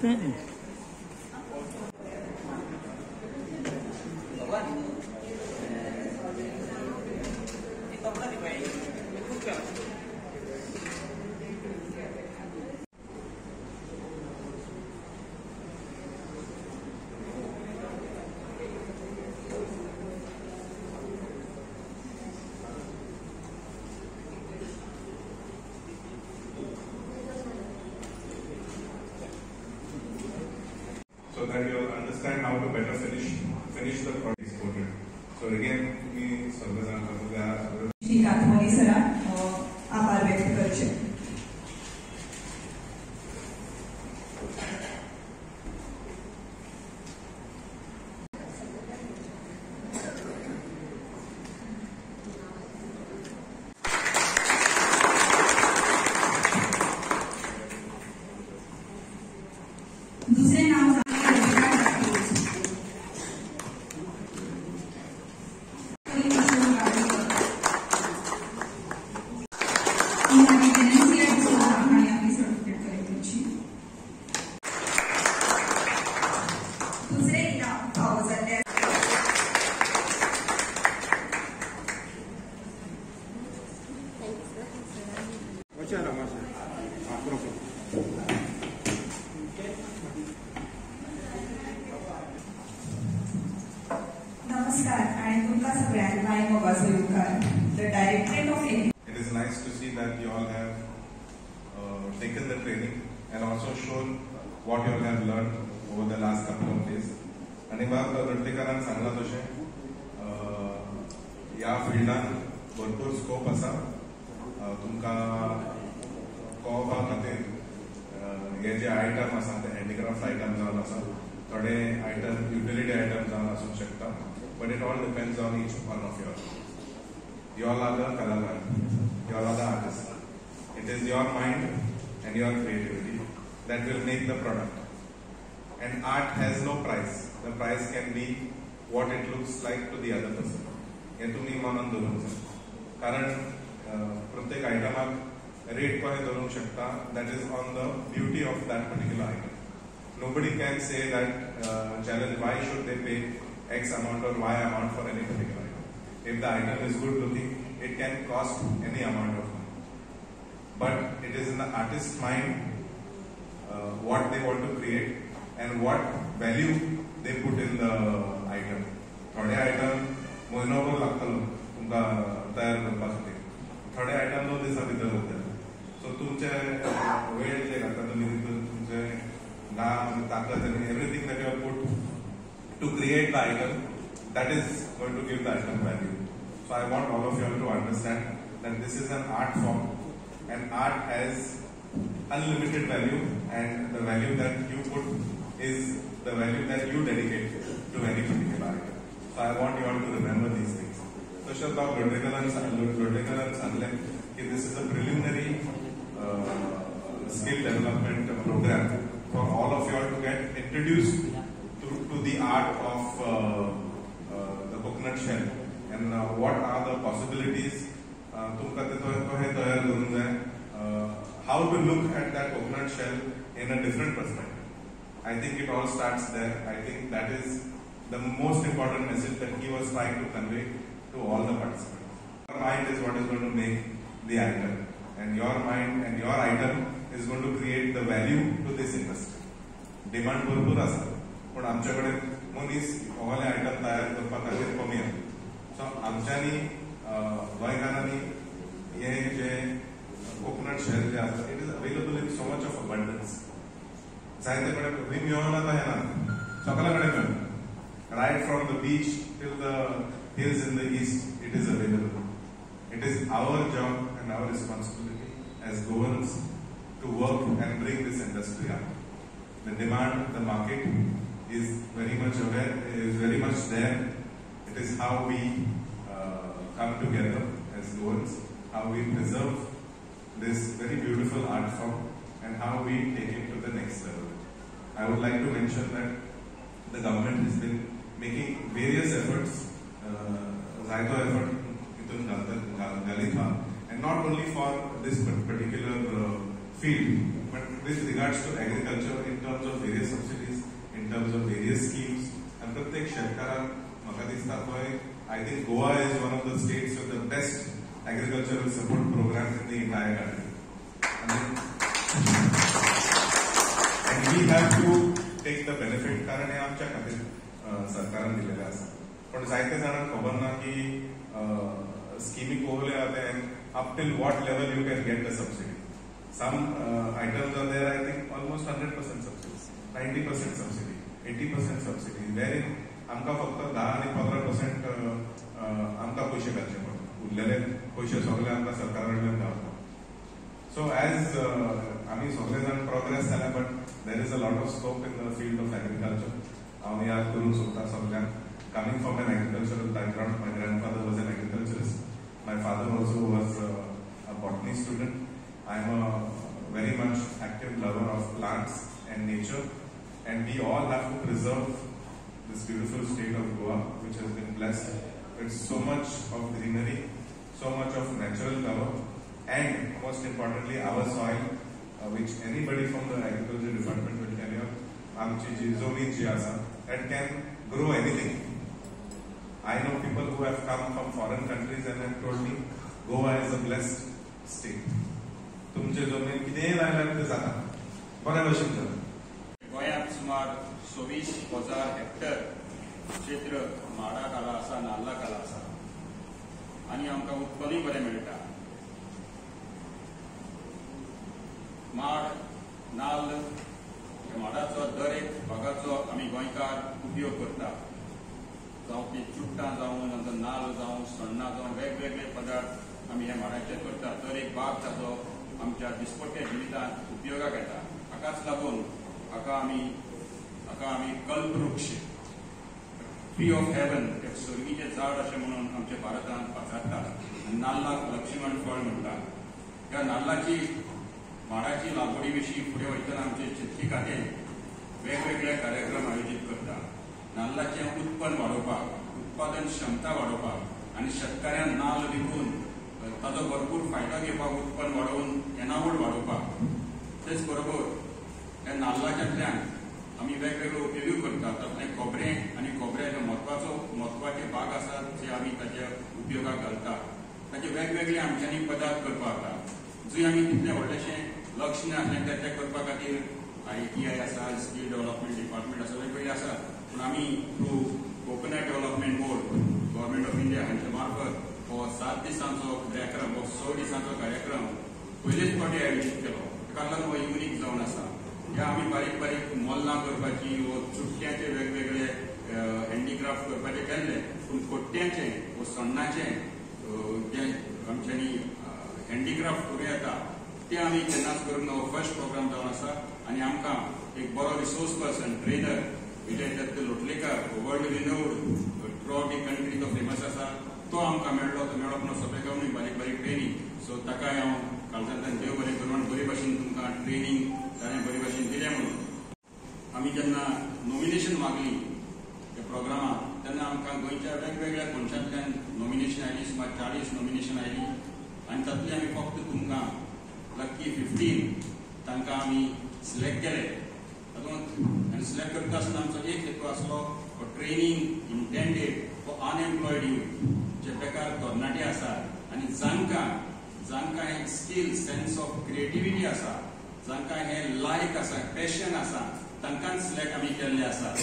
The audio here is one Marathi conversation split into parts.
Finish. So that you'll understand how to better finish the product exported. So again, we Shrikant सरा आभार व्यक्त करचे. दुसरे नाव नमस्कार आणि तुमका सगळ्यांना माय मोगाचो युवकार the directorate of It is nice to see that you all have taken the training and also shown what you all have learned over the last couple of days. आणि बाब रट्टेकारान सांगला तशें ह्या फिल्डान भरपूर स्कोप आसा तुमकां कळोवपा खातीर हे जे आयटम आसा ते हँडीक्राफ्ट आयटम जावन आसा थोडे आयटम युटिलिटी आयटम जावन आसूंक शकता but it all depends on each one of you. You all are the kalakar, you all are the artists. It is your mind and your creativity that will make the product. And art has no price. The price can be what it looks like to the other person. हे तुम्ही मनान धरूंक जाय कारण प्रत्येक आयटमाक रेट कशें धरूंक शकता that is on the beauty of that particular item. Nobody can say that challenge why should they pay X amount or Y amount for any particular item. If the item is good looking, it can cost any amount of money. But it is in the artist's mind what they want to create and what value they put in the item. थोडे item म्हयनोभर लागतलो तुमकां तयार करपा खातीर. थोडे item 2 दिसां भितर जातले. So तुमचे वेळ जे घालता तुमी तितून तुमचे घाम ताकद and everything that you have put to create the item, that is going to give the item value. So I want all of you all to understand that this is an art form and art has unlimited value and the value that you put is the value that you dedicate to any particular item. So I want you all to remember these things. So Shadbab Lodekaran Sangle, this is a preliminary skill development program for all of you all to get introduced to the art of the coconut shell and what are the possibilities how to look at that coconut shell in a different perspective. I think it all starts there. I think that is the most important message that he was trying to convey to all the participants. Your mind is what is going to make the item and your mind and your item is going to create the value to this industry. Demand भरपूर आसा पण आमच्याकडे मनीस ओगले आयटम तयार करपा खातीर कमी आसा. सो आमच्यांनी गोंयकारांनी हे जे कोकोनट शेल जे आसा it is available in so much of abundance. जायते कडेन खंय मेळना तो हें ना सगळे कडेन मेळटा. Right from the beach till the hills in the east it is available. It is our job and our responsibility as governors to work and bring this industry up. The demand, the market is very much there. It is how we come together as governors, how we preserve this very beautiful art form and how we take it to the next level. I would like to mention that the government has been making various efforts, Zaito effort, and not only for this particular field, But with regards to agriculture, in terms of various subsidies, in terms of various schemes, and प्रत्येक शेतकाराक म्हाका दिसता थंय I think Goa is one of the states with the best agricultural support programs in the entire country. And we have to take the benefit कारण हे आमच्या खातीर सरकारान दिलेले आसा. पण जायते जाणांक खबर ना की स्किमी कोवले आहा ते up till what level you can get the subsidy. Some items are there, I think almost 100% subsidy, 90% subsidy, 80% subsidy, wherein आमकां फक्त 10 आणि 15% आमकां पयशे घालचे पडटा. उरलेले पयशे सगळे आमकां सरकाराकडल्यान गावता. So as आमी सगळे जाण प्रोग्रेस जाला, but there is a lot of scope in the field of agriculture. हांव याद करूंक सोदता सगळ्यांक. Coming from an agricultural background, my grandfather was an agriculturist. My father also was a botany student. I am a very much active lover of plants and nature, and we all have to preserve this beautiful state of Goa, which has been blessed with so much of greenery, so much of natural cover, and most importantly our soil, which anybody from the agriculture department will tell you, आमची जी जमीन जी आसा, that can grow anything. I know people who have come from foreign countries and have told me Goa is a blessed state. तुमचे जमीन कितेंय लायल्यार ते जाता, बऱ्या भशेन जाता. गोंयांत सुमार 26,000 हेक्टर क्षेत्र माडाक आला आसा, नाल्लाक आला आसा, आनी आमकां उत्पन्नूय बरें मेळटा. माड, नाल्ल, माडाचो दर एक भागाचो आमी गोंयकार उपयोग करता. जावं ती चुट्टां जावं नाल्ल जावं सण्णां जावं वेगवेगळे पदार्थ आमी ह्या माडाचे करता. दर एक भाग ताचो आमच्या दिसपट्ट्या जिवितांत उपयोगाक येता. हाकाच लागून हाका आमी कल्पवृक्ष, ट्री ऑफ हेवन, स्वर्गीचें झाड अशें म्हणून आमच्या भारतांत पाचारतात. नाल्लाक लक्ष्मण फळ म्हणटात. ह्या नाल्लाची माडाची लागवडी विशीं फुडें वयतना आमचे चिंतकी खातें वेगवेगळे कार्यक्रम आयोजीत करता. नाल्लाचें उत्पन्न वाडोवपाक, उत्पादन क्षमता वाडोवपाक आनी शेतकाऱ्यांक नाल्ल विकून ताचो भरपूर फायदो घेवपाक, उत्पन्न वाडोवन येणावळ वाडोवपाक. तेच बरोबर ह्या नाल्लाच्यांतल्यान आमी वेगवेगळे उपयोगी करतात. तातूंतलें खोबरें आनी खोबऱ्याचे म्हत्वाचे भाग आसात जे आमी ताच्या उपयोगाक घालतात. ताचे वेगवेगळे आमच्यांनी पदार्थ करपाक जाता, जंय आमी तितलें व्हडलेशें लक्ष नासलें ते करपा खातीर ITI आसा, स्कील डेव्हलपमेंट डिपार्टमेंट आसा, वेगवेगळे आसात. पूण आमी through coconut development board, government of India हांचे मार्फत हो 7 दिसांचो कार्यक्रम, हो 6 दिसांचो कार्यक्रम पयलेच फावटी आयोजीत केलो. ताका लागून हो युनीक जावन आसा. ह्या आमी बारीक बारीक मोल्लां करपाची वो चुट्ट्यांचे वेगवेगळे हँडीक्राफ्ट करपाचे केल्ले, पूण कोट्ट्यांचें वो सण्णाचें जे आमच्यांनी हँडीक्राफ्ट करूं येता ते आमी केन्नाच करूंक ना. हो फर्स्ट प्रोग्राम जावन आसा. आनी आमकां एक बरो resource person, trainer Vijay Datt Lotlekar, world renowned throughout the country तो फेमस आसा, तो आमकां मेळ्ळो. तो मेळप ना सगळें बारीक बारीक ट्रेनींग. सो ताकाय हांव काळजांतल्यान देव बरें करून बरे भशेन तुमकां ट्रेनींग ताणें बरे भशेन दिलें म्हणून. आमी जेन्ना नॉमिनेशन मागली त्या प्रोग्रामाक तेन्ना आमकां गोंयच्या वेगवेगळ्या कोनशांतल्यान नॉमिनेशन आयली. सुमार 40 नॉमिनेशन आयली आनी तातूंतली आमी फक्त तुमकां लकी 15 तांकां आमी सिलेक्ट केले. तातूंत आनी सिलेक्ट करता आसतना आमचो एक हेतू आसलो, training intended for unemployed youth, जे बेकार तरणाटे आसात आनी जांकां हें स्कील, सेन्स ऑफ क्रिएटिविटी आसा, जांकां हें लायक आसा, पॅशन आसा, तांकांच सिलेक्ट आमी केल्ले आसा.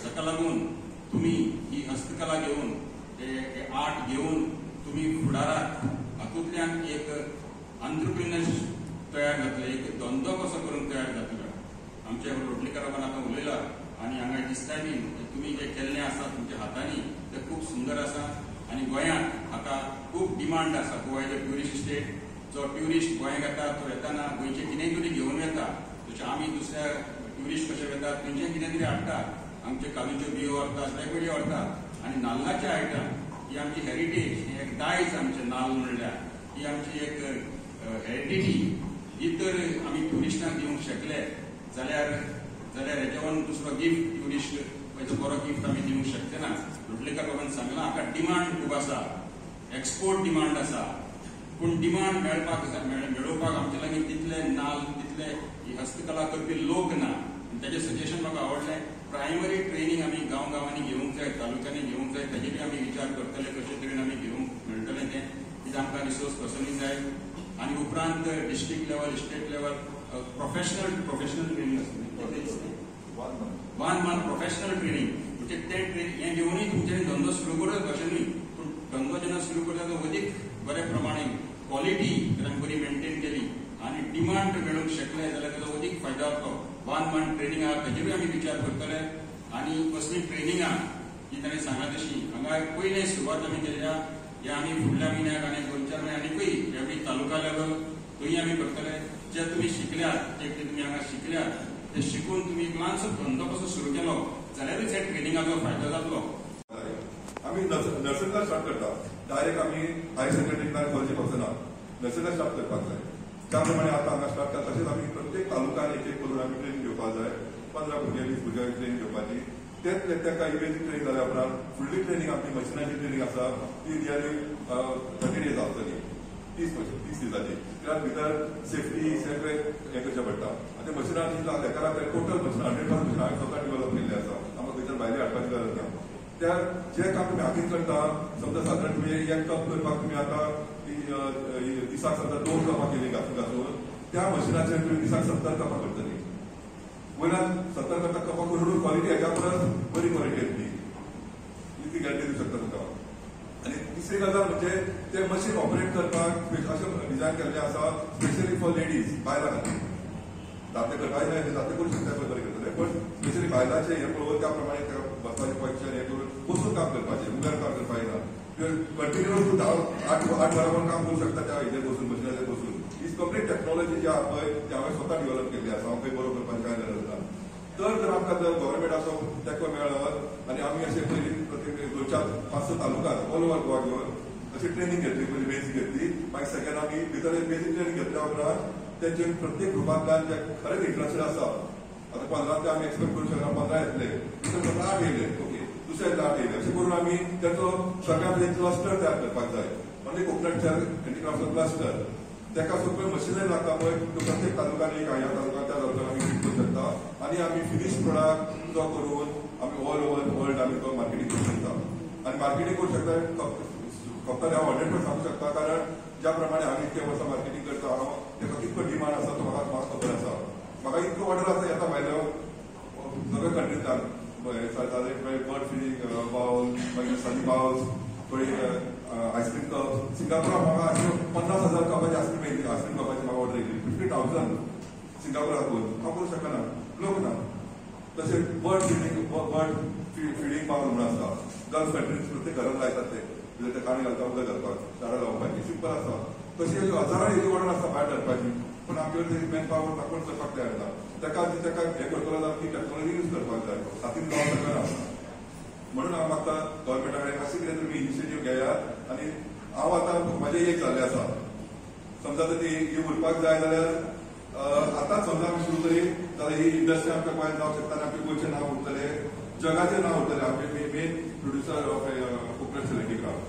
ताका लागून तुमी ही हस्तकला घेवन, हे आर्ट घेवन तुमी फुडारात. हातूंतल्यान एक एंटरप्रिनर्स तयार जातले, एक धंदो कसो करून तयार जातलो. आमच्या लोटलेकरान आतां उलयला आनी हांगा दिसता बी तुमी जे केल्लें आसा तुमच्या हातांनी तें खूब सुंदर आसा. आनी गोंयांत हाका खूब डिमांड आसा. Goa is a tourist state. जो ट्युरिस्ट गोंयांत येता तो येताना गोंयचें कितेंय तरी घेवन येता. जशें आमी दुसऱ्या ट्युरिस्ट कशे वेतात थंयचें कितें तरी हाडटात. आमचे काजूच्यो बियो व्हरतात, वेगवेगळ्यो व्हरतात. आनी नाल्लाचे आयटम ही आमची हेरिटेज, ही एक दायज आमचें नाल्ल म्हणल्यार, ही आमची एक हेरिडिटी. ही तर आमी ट्युरिस्टांक दिवंक शकले जाल्यार हेजेवन दुसरो गिफ्ट ट्युरिस्ट खंयचो बरो गिफ्ट आमी दिवंक शकचे ना. लोटलेकर बाबान सांगलां हाका डिमांड खूब आसा, एक्सपोर्ट डिमांड आसा. पूण डिमांड मेळोवपाक आमचे लागीं तितले नाल्ल, तितले ही हस्तकला करपी लोक ना. त्याचे सजेशन म्हाका आवडलें. प्रायमरी ट्रेनिंग आमी गांवांनी घेवंक जाय, तालुक्यांनी घेवंक जाय, ताजेर आमी विचार करतले कशे तरेन आमी घेवंक मेळटलें तें. कित्याक आमकां रिसोर्स पर्सनूय जाय आनी उपरांत district level, state level professional training आसतली. 1 month प्रोफेशनल ट्रेनिंग म्हणजे हें घेवनूय तुमचे धंदो सुरू करत अशें न्ही. पूण धंदो जेन्ना सुरू करता तो अदीक बरे प्रमाणे क्वॉलिटी जर बरी मेंटेन केली आनी डिमांड मेळूंक शकले जाल्यार ताचो अदीक फायदो जातलो. 1 month ट्रेनिंग आहा ताजेरूय आमी विचार करतले. आनी कसली ट्रेनिंगां जी ताणें सांगला तशी हांगा पयले सुरवात आमी केल्या. हे आमी फुडल्या म्हयन्याक आनी 2-4 म्हयने आनीकूय एवरी तालुका लेवल थंय आमी करतले. जे तुमी शिकल्यात जे तुमी हांगा शिकल्यात ते शिकून तुमी एक ल्हानसो धंदो कसो सुरू केलो जाल्यारूच हे ट्रेनिंगाचो फायदो जातलो. आम्ही नर्सरीला स्टार्ट करता. डायरेक्ट आम्ही हायर सेकंडरी कॉलेजीक वचना, नर्सरीला स्टार्ट करपाक जाय. त्या प्रमाणे आता हांगा स्टार्ट करता. तशेंच आमी प्रत्येक तालुक्यान एक करून आमी ट्रेनिंग घेवपाक जाय. 15 भुरगे 20 भुरग्यांक ट्रेनिंग घेवपाची. तेच ताका बेजीक ट्रेनिंग जाल्या उपरांत फुडली ट्रेनिंग आपली मशिनाची ट्रेनिंग आसा ती नियरली 30 days आसतली, 30 दिसाची. त्या भितर सेफ्टी सगळें हें करचें पडटा. आनी मशिनां हेका टोटल मशिनां 100% मशिनां हांवें स्वता डेव्हलप केल्ली आसा. आमकां खंयच्यान भायले हाडपाची गरज ना. त्या जे काम तुम्ही हातीन करता, समजा साधारण तुम्ही एक कप करपाक तुम्ही आता दिसाक समजा 2 कपां केली घासून त्या मशिनाचेर तुम्ही दिसाक 70 कपां करतली. वयल्यान 70 कपां करून क्वॉलिटी हेच्या परस बरी क्वॉलिटी येतली, इतली गॅरंटी दिवं शकता तुका. आनी तिसरी गजाल म्हणजे ते मशीन ऑपरेट करपाक अशें डिझायन केल्लें आसा स्पेशली फॉर लेडीज, बायलां खातीर. दादले करपाक जाय, दादले करूं शकता बरें करतले, पण स्पेशली बायलांचे हे पळोवन त्या प्रमाणे बसपाचें पोजिशन हे करून बसून काम करपाचें, उबेर काम करपाक येना. कंटिन्युअस तूं 8 वरां पण काम करूं शकता त्या हेजेर बसून, मशिनाचेर बसून. ही कंप्लीट टेक्नॉलॉजी जी आहा पळय ती हांवें स्वता डेव्हलप केल्ली आसा. हांव खंय बरो करपाची कांय गरज ना. जर आमकां जर गव्हर्मेंटाचो तेंको मेळत आनी आमी अशें पयलीं प्रत्येक 2-4-5 तालुक्यात ऑल ओव्हर गोवा घेवन अशी ट्रेनिंग घेतली, पयलीं बेसीक घेतली, मागीर सेकंड आमी भितर बेसीक ट्रेनिंग घेतल्या उपरांत तेंचे प्रत्येक ग्रुपांतल्यान जे खरेंच इंट्रस्टेड आसा, आतां 15 ते आमी एक्सपेक्ट करूं शकना 15 येतले, दुसरे 8 येयले, ओके, दुसरे 8 येयले. अशें करून आमी तेचो सगळ्यांत एक क्लस्टर तयार करपाक जाय. म्हणजे कोकणाच्या हँडीक्राफ्टचो क्लस्टर तेका सगळें मशिनरी लागता पळय तो प्रत्येक तालुक्यान एक ह्या तालुक्यान त्या तालुक्यान आमी विकूंक शकता. आनी आमी फिनिश प्रोडक्ट जो करून आमी ऑल ओव्हर वर्ल्ड आमी तो मार्केटिंग करूं शकता. आनी मार्केटिंग करूं शकता फक्त हांव 100% सांगूं शकता, कारण ज्या प्रमाणे हांव इतके वर्सां मार्केटिंग करता हांव तेका कितको डिमांड आसा तो म्हाका खबर आसा. म्हाका इतको ऑर्डर आसा येता भायल्यो सगळ्या कंट्रींतल्यान बर्ड फिशींग बाउल, मागीर सनी बाउल्स, थोडी आयस्क्रीम कप. सिंगापुराक म्हाका 50,000 कपाची आयस्क्रीम कपाची म्हाका ऑर्डर येयली. 50,000 सिंगापुराक हांव करूं शकना, लोक ना. तशें बर्ड फिडिंग बाउल म्हणून आसा, गल्फ कंट्रीज प्रत्येक घरांत लायतात ते काणी घालता उदक घालपाक, झाडां लावपाची, सिंपल आसा. तशी हजारांनी येदी ऑर्डर आसा भायर धाडपाची, पण आमचे कडेन मॅन पावर ताकून करपाक तयार ना. तेका हें करतलो जाल्यार ती टेक्नॉलॉजी यूज करपाक जाय, हातीन जावंक शकना. म्हणून हांव मागता गव्हर्मेंटा कडेन मातशें कितें तुमी इनिशिएटीव घेयात. आनी हांव आतां म्हाजें एक जाल्लें आसा, समजा जर ती उरपाक जाय जाल्यार आतांच समजा आमी सुरू करी जाल्यार ही इंडस्ट्री आमच्या गोंयांत जावंक शकता. आनी आमचें गोंयचें नांव उरतलें, जगाचें नांव उरतलें. आमचें मेन प्रोड्युसर ऑफ कोकणट हँडीक्राफ्ट.